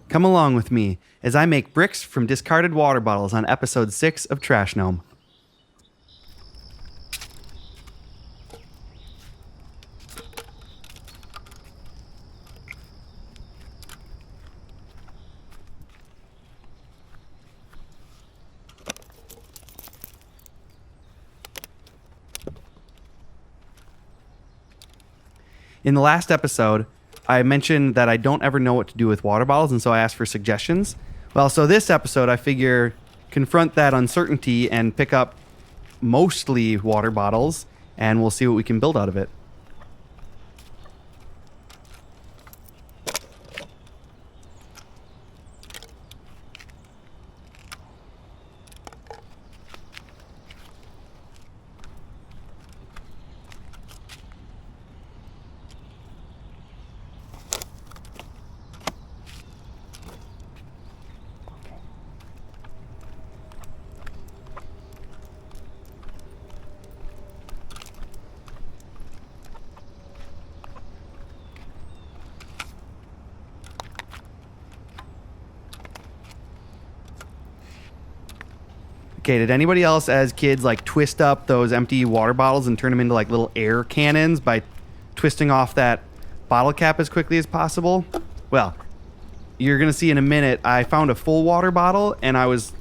Come along with me as I make bricks from discarded water bottles on episode 6 of Trash Gnome. In the last episode, I mentioned that I don't ever know what to do with water bottles, and so I asked for suggestions. Well, so this episode, I figure confront that uncertainty and pick up mostly water bottles, and we'll see what we can build out of it. Okay, did anybody else as kids like twist up those empty water bottles and turn them into like little air cannons by twisting off that bottle cap as quickly as possible? Well, you're going to see in a minute, I found a full water bottle and I was,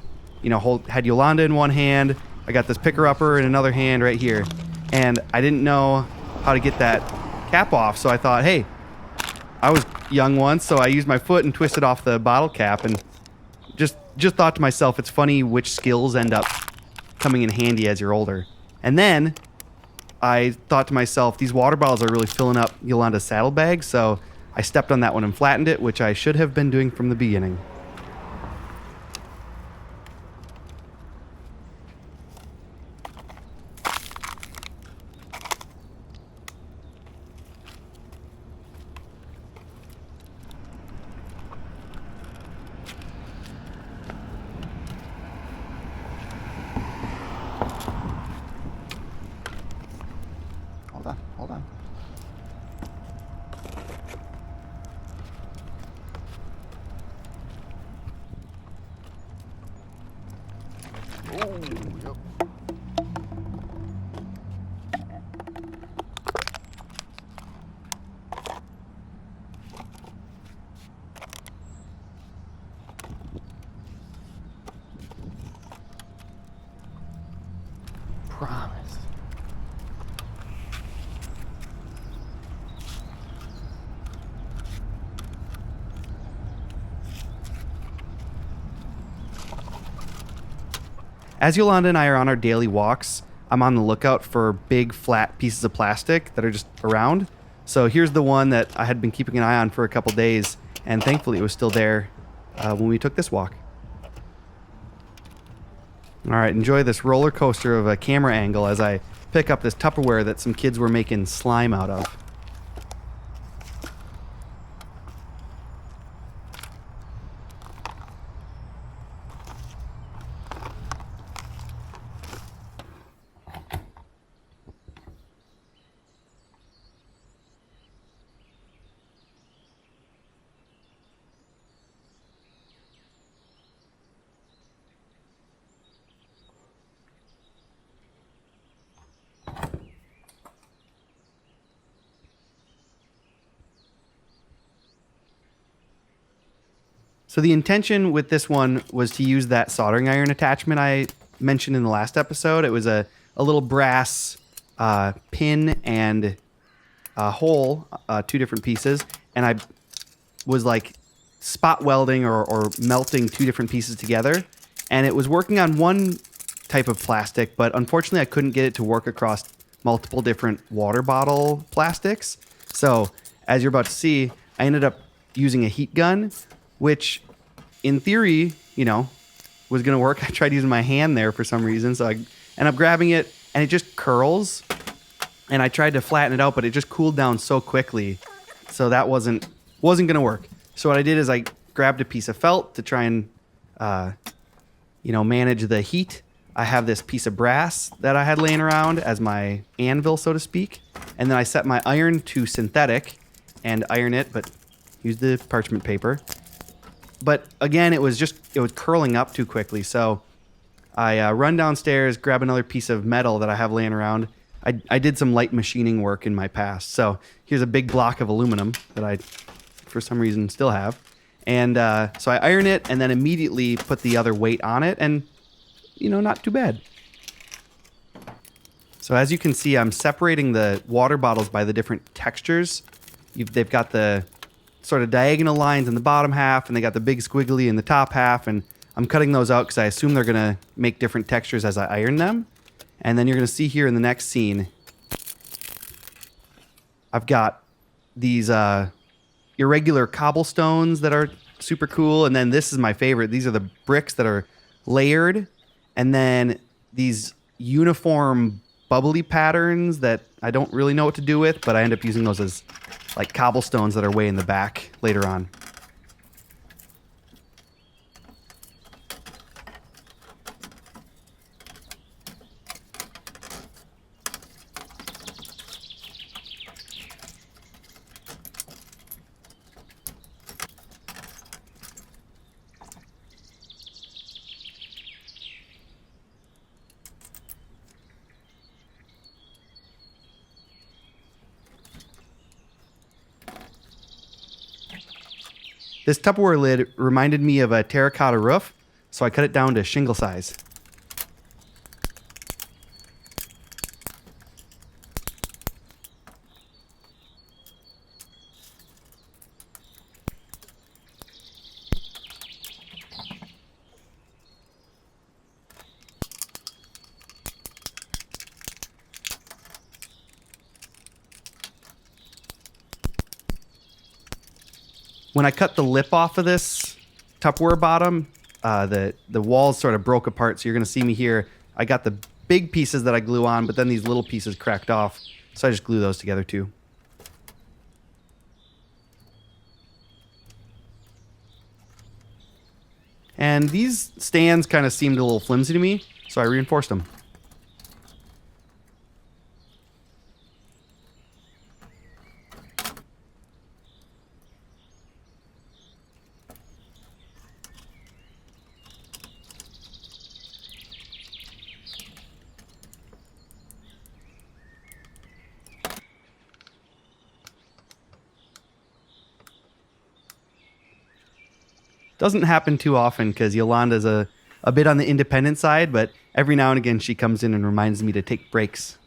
had Yolanda in one hand. I got this picker-upper in another hand right here. And I didn't know how to get that cap off, so I thought, hey, I was young once, so I used my foot and twisted off the bottle cap and just thought to myself, it's funny which skills end up coming in handy as you're older. And then I thought to myself, these water bottles are really filling up Yolanda's saddlebag, so I stepped on that one and flattened it, which I should have been doing from the beginning. Hold on. Oh, yep. Promise. As Yolanda and I are on our daily walks, I'm on the lookout for big, flat pieces of plastic that are just around. So here's the one that I had been keeping an eye on for a couple days, and thankfully it was still there when we took this walk. All right, enjoy this roller coaster of a camera angle as I pick up this Tupperware that some kids were making slime out of. So the intention with this one was to use that soldering iron attachment I mentioned in the last episode. It was a little brass pin and a hole, two different pieces, and I was like spot welding or melting two different pieces together, and it was working on one type of plastic, but unfortunately I couldn't get it to work across multiple different water bottle plastics. So as you're about to see, I ended up using a heat gun, which in theory, was going to work. I tried using my hand there for some reason. So I ended up grabbing it and it just curls. And I tried to flatten it out, but it just cooled down so quickly. So that wasn't going to work. So what I did is I grabbed a piece of felt to try and, manage the heat. I have this piece of brass that I had laying around as my anvil, so to speak. And then I set my iron to synthetic and iron it, but use the parchment paper. but again, it was curling up too quickly. So I run downstairs, grab another piece of metal that I have laying around. I did some light machining work in my past. So here's a big block of aluminum that I, for some reason, still have. And so I iron it and then immediately put the other weight on it. And, not too bad. So as you can see, I'm separating the water bottles by the different textures. They've got the sort of diagonal lines in the bottom half, and they got the big squiggly in the top half. And I'm cutting those out because I assume they're going to make different textures as I iron them. And then you're going to see here in the next scene, I've got these irregular cobblestones that are super cool. And then this is my favorite. These are the bricks that are layered. And then these uniform bubbly patterns that I don't really know what to do with, but I end up using those as like cobblestones that are way in the back later on. This Tupperware lid reminded me of a terracotta roof, so I cut it down to shingle size. When I cut the lip off of this Tupperware bottom, the walls sort of broke apart. So you're going to see me here. I got the big pieces that I glue on, but then these little pieces cracked off. So I just glue those together too. And these stands kind of seemed a little flimsy to me, so I reinforced them. Doesn't happen too often because Yolanda's a bit on the independent side, but every now and again she comes in and reminds me to take breaks.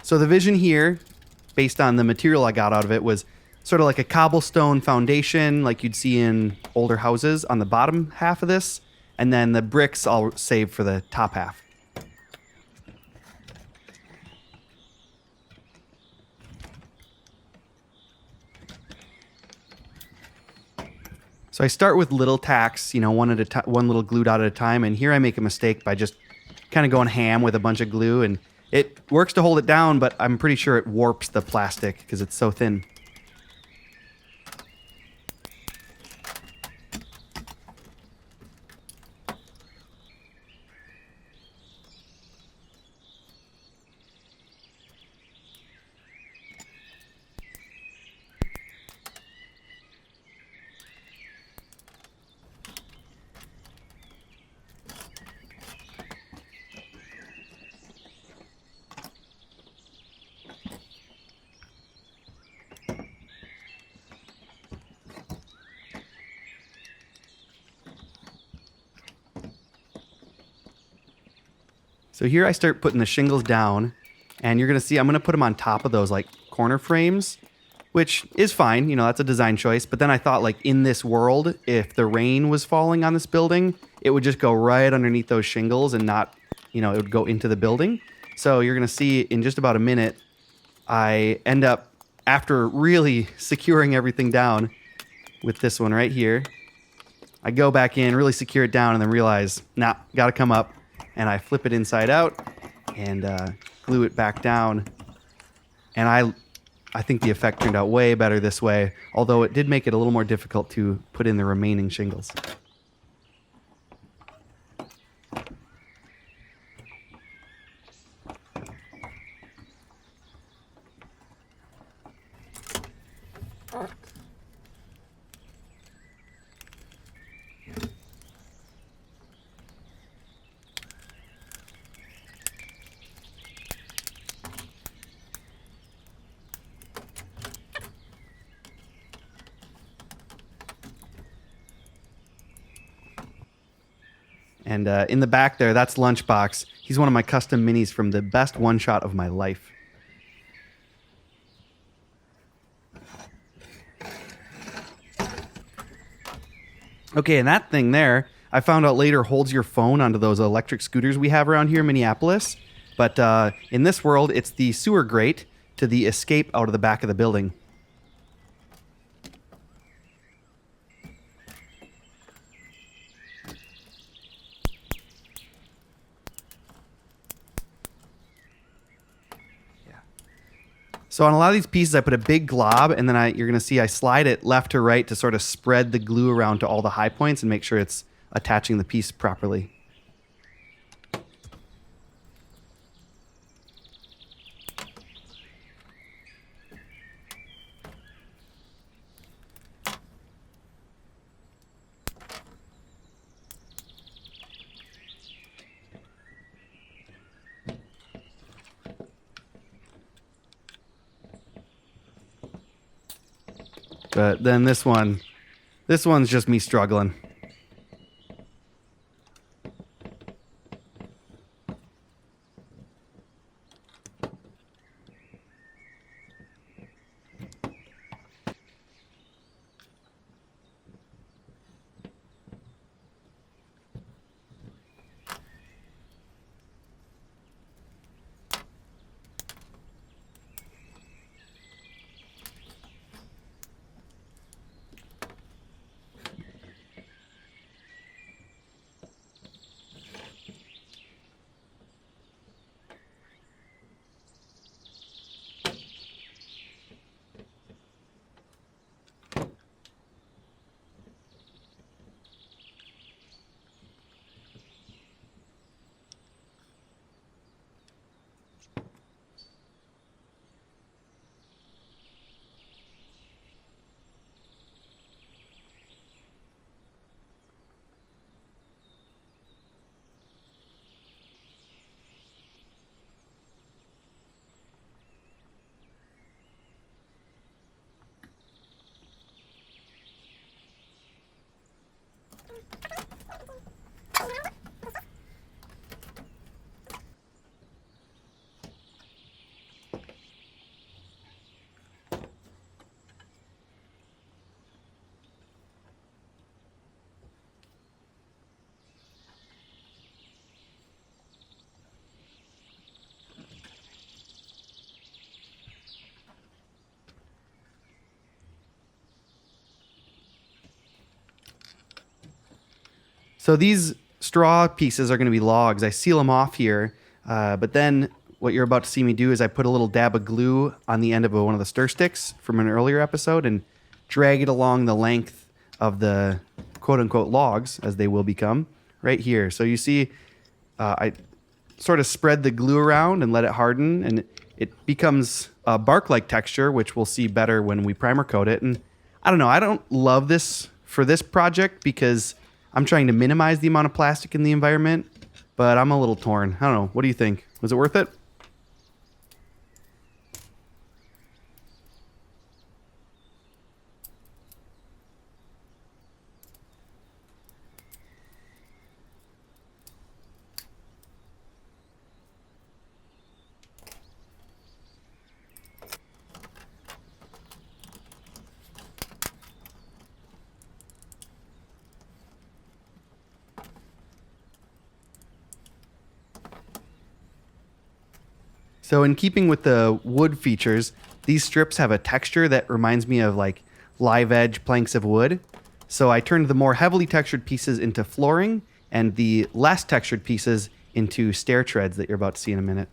So the vision here, based on the material I got out of it, was sort of like a cobblestone foundation like you'd see in older houses on the bottom half of this. And then the bricks I'll save for the top half. So I start with little tacks, one little glue dot at a time. And here I make a mistake by just kind of going ham with a bunch of glue. And it works to hold it down, but I'm pretty sure it warps the plastic because it's so thin. So here I start putting the shingles down, and you're going to see I'm going to put them on top of those like corner frames, which is fine. That's a design choice. But then I thought, like, in this world, if the rain was falling on this building, it would just go right underneath those shingles and not, it would go into the building. So you're going to see in just about a minute, I end up, after really securing everything down with this one right here, I go back in, really secure it down, and then realize, nah, got to come up. And I flip it inside out and glue it back down. And I think the effect turned out way better this way, although it did make it a little more difficult to put in the remaining shingles. And in the back there, that's Lunchbox. He's one of my custom minis from the best one-shot of my life. Okay, and that thing there, I found out later, holds your phone onto those electric scooters we have around here in Minneapolis. But in this world, it's the sewer grate to the escape out of the back of the building. So on a lot of these pieces, I put a big glob, and then you're going to see I slide it left to right to sort of spread the glue around to all the high points and make sure it's attaching the piece properly. But then this one's just me struggling. So these straw pieces are going to be logs. I seal them off here, but then what you're about to see me do is I put a little dab of glue on the end of one of the stir sticks from an earlier episode and drag it along the length of the quote-unquote logs, as they will become, right here. So you see I sort of spread the glue around and let it harden, and it becomes a bark-like texture, which we'll see better when we primer coat it. And I don't know, I don't love this for this project because I'm trying to minimize the amount of plastic in the environment, but I'm a little torn. I don't know. What do you think? Was it worth it? So in keeping with the wood features, these strips have a texture that reminds me of like live edge planks of wood. So I turned the more heavily textured pieces into flooring and the less textured pieces into stair treads that you're about to see in a minute.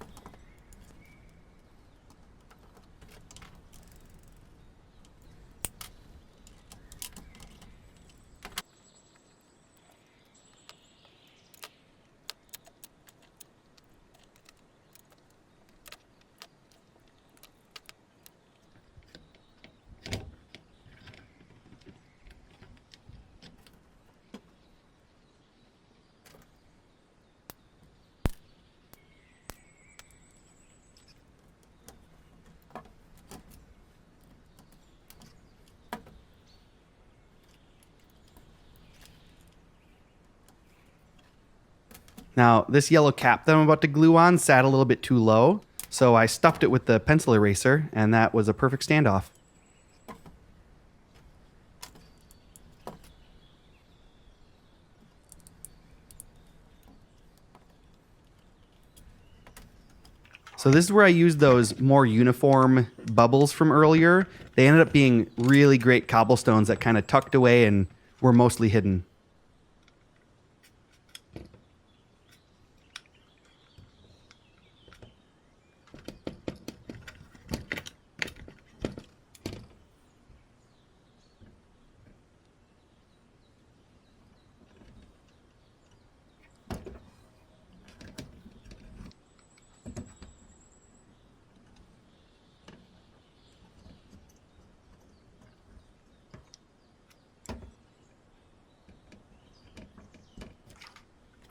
Now, this yellow cap that I'm about to glue on sat a little bit too low, so I stuffed it with the pencil eraser, and that was a perfect standoff. So this is where I used those more uniform bubbles from earlier. They ended up being really great cobblestones that kind of tucked away and were mostly hidden.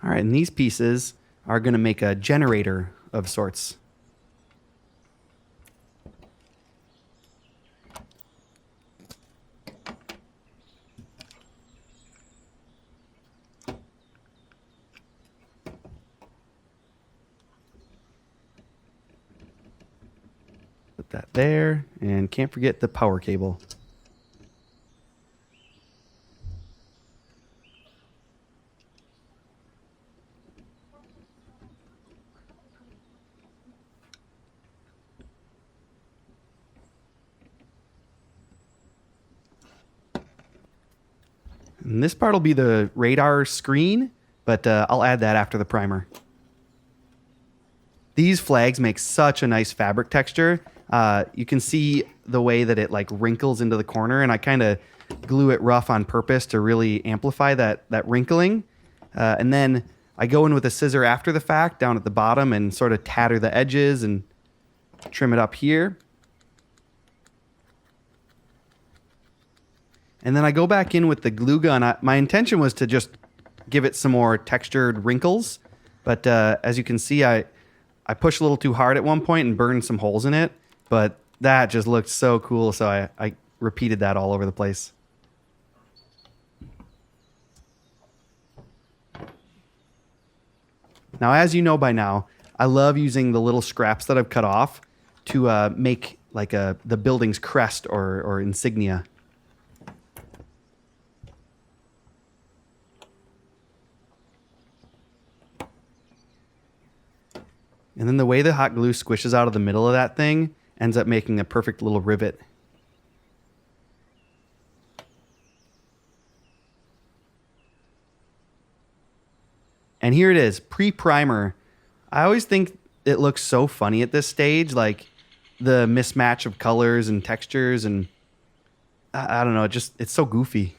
All right, and these pieces are going to make a generator of sorts. Put that there, and can't forget the power cable. And this part will be the radar screen, but I'll add that after the primer. These flags make such a nice fabric texture. You can see the way that it like wrinkles into the corner, and I kind of glue it rough on purpose to really amplify that wrinkling. And then I go in with a scissor after the fact down at the bottom and sort of tatter the edges and trim it up here. And then I go back in with the glue gun. My intention was to just give it some more textured wrinkles. But as you can see, I pushed a little too hard at one point and burned some holes in it. But that just looked so cool, so I repeated that all over the place. Now, as you know by now, I love using the little scraps that I've cut off to make like the building's crest or insignia. And then the way the hot glue squishes out of the middle of that thing ends up making a perfect little rivet. And here it is, pre-primer. I always think it looks so funny at this stage, like the mismatch of colors and textures, and I don't know, it's so goofy.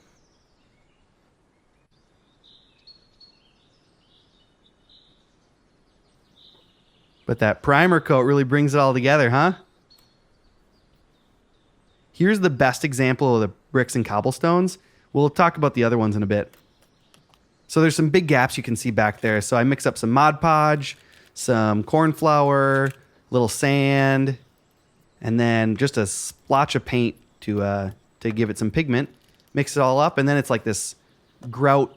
But that primer coat really brings it all together, huh? Here's the best example of the bricks and cobblestones. We'll talk about the other ones in a bit. So there's some big gaps you can see back there. So I mix up some Mod Podge, some corn flour, little sand, and then just a splotch of paint to give it some pigment. Mix it all up, and then it's like this grout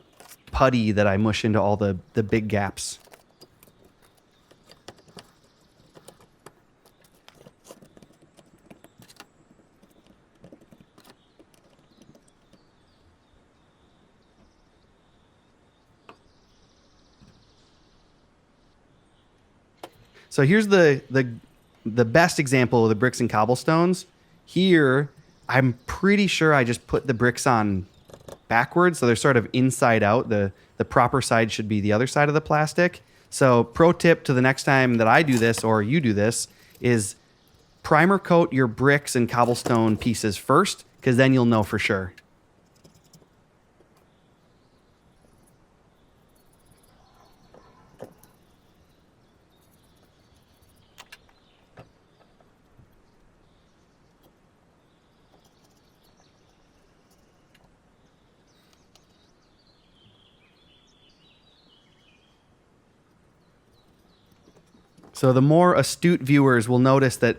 putty that I mush into all the big gaps. So here's the best example of the bricks and cobblestones. Here, I'm pretty sure I just put the bricks on backwards, so they're sort of inside out. The proper side should be the other side of the plastic. So pro tip to the next time that I do this or you do this is primer coat your bricks and cobblestone pieces first, because then you'll know for sure. So the more astute viewers will notice that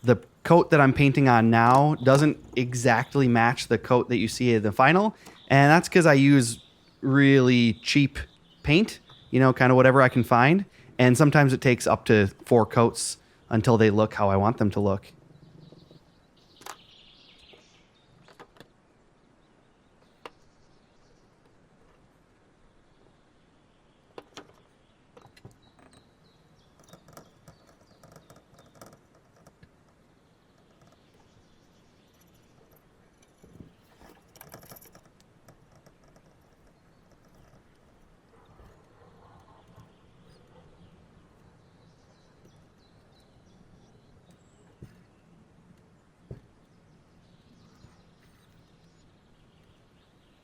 the coat that I'm painting on now doesn't exactly match the coat that you see in the final. And that's because I use really cheap paint. kind of whatever I can find. And sometimes it takes up to 4 coats until they look how I want them to look.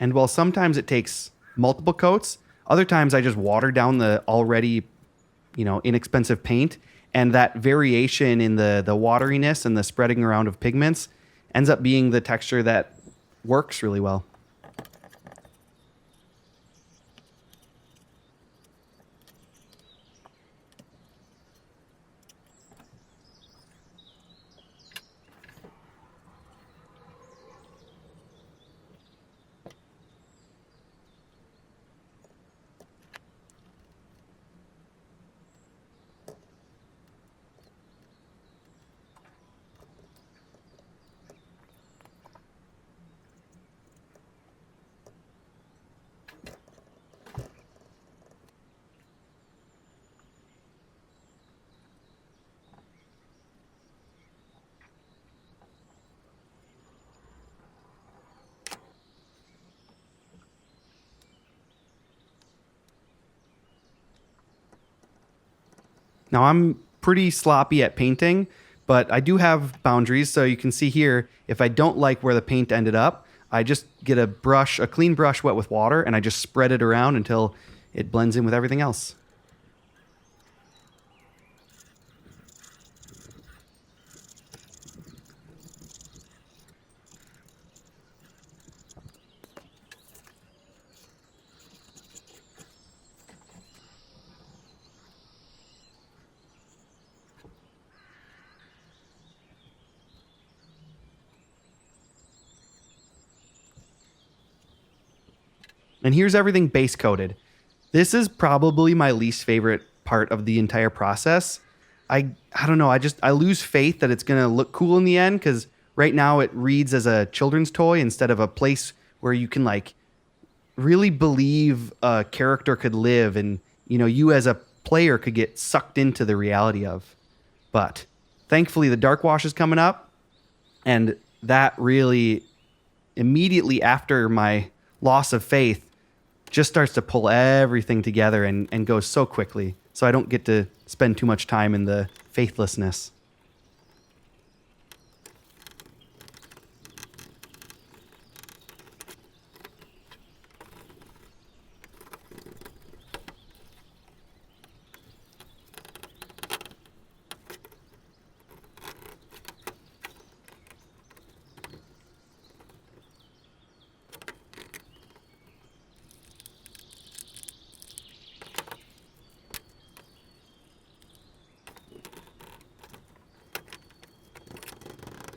And while sometimes it takes multiple coats, other times I just water down the already, inexpensive paint. And that variation in the wateriness and the spreading around of pigments ends up being the texture that works really well. Now, I'm pretty sloppy at painting, but I do have boundaries. So you can see here, if I don't like where the paint ended up, I just get a clean brush wet with water, and I just spread it around until it blends in with everything else. And here's everything base coated. This is probably my least favorite part of the entire process. I don't know, I lose faith that it's going to look cool in the end, cuz right now it reads as a children's toy instead of a place where you can really believe a character could live, and you as a player could get sucked into the reality of. But thankfully the dark wash is coming up, and that really immediately after my loss of faith just starts to pull everything together and goes so quickly. So I don't get to spend too much time in the faithlessness.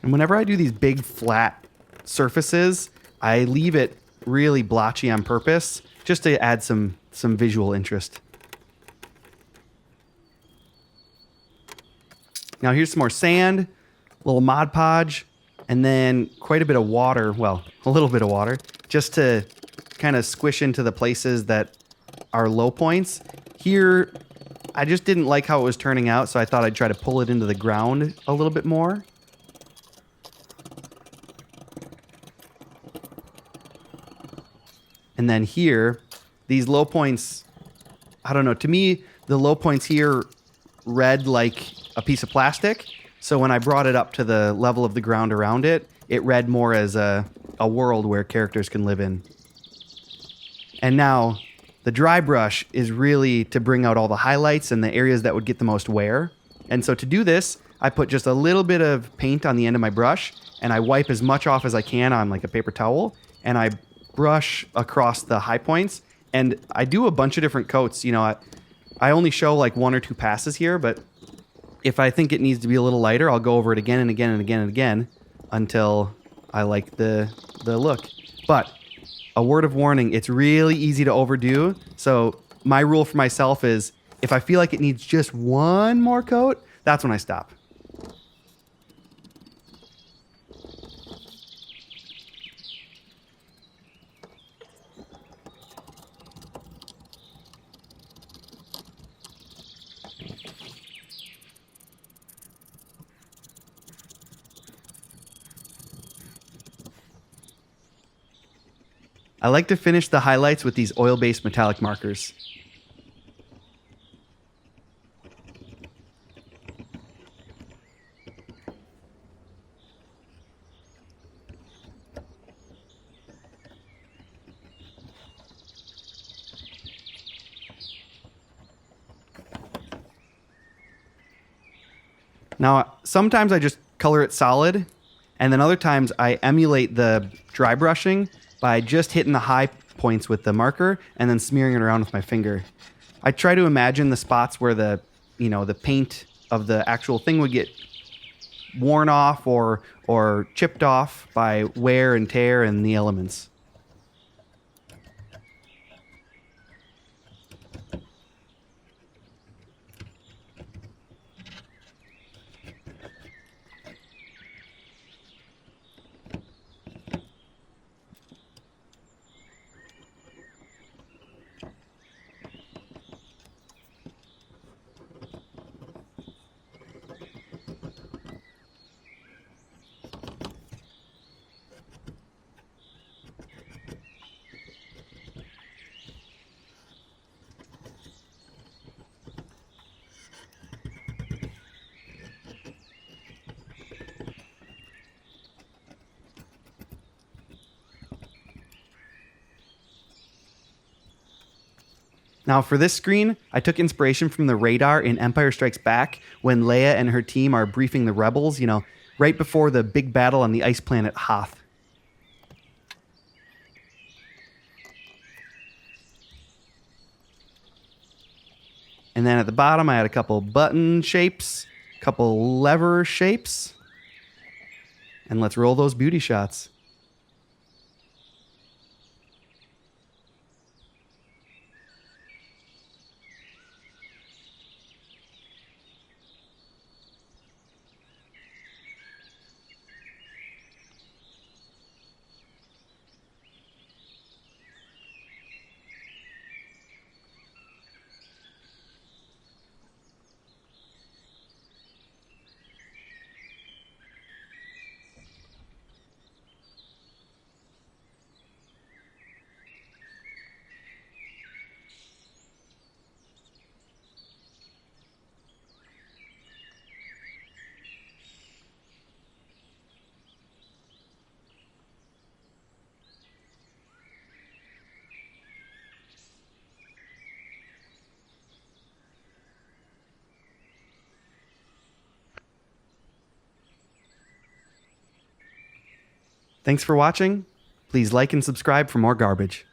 And whenever I do these big flat surfaces, I leave it really blotchy on purpose just to add some visual interest. Now here's some more sand, a little Mod Podge, and then quite a bit of water. Well, a little bit of water just to kind of squish into the places that are low points. Here, I just didn't like how it was turning out, so I thought I'd try to pull it into the ground a little bit more. And then here, these low points, I don't know, to me, the low points here read like a piece of plastic. So when I brought it up to the level of the ground around it, it read more as a world where characters can live in. And now, the dry brush is really to bring out all the highlights and the areas that would get the most wear. And so to do this, I put just a little bit of paint on the end of my brush, and I wipe as much off as I can on like a paper towel, and I brush across the high points, and I do a bunch of different coats. I only show like 1 or 2 passes here, but if I think it needs to be a little lighter, I'll go over it again and again and again and again until I like the look. But a word of warning, it's really easy to overdo. So, my rule for myself is if I feel like it needs just one more coat, that's when I stop. I like to finish the highlights with these oil-based metallic markers. Now, sometimes I just color it solid, and then other times I emulate the dry brushing by just hitting the high points with the marker and then smearing it around with my finger. I try to imagine the spots where the paint of the actual thing would get worn off or chipped off by wear and tear and the elements. Now, for this screen, I took inspiration from the radar in Empire Strikes Back when Leia and her team are briefing the rebels, right before the big battle on the ice planet Hoth. And then at the bottom, I had a couple button shapes, a couple lever shapes. And let's roll those beauty shots. Thanks for watching. Please like and subscribe for more garbage.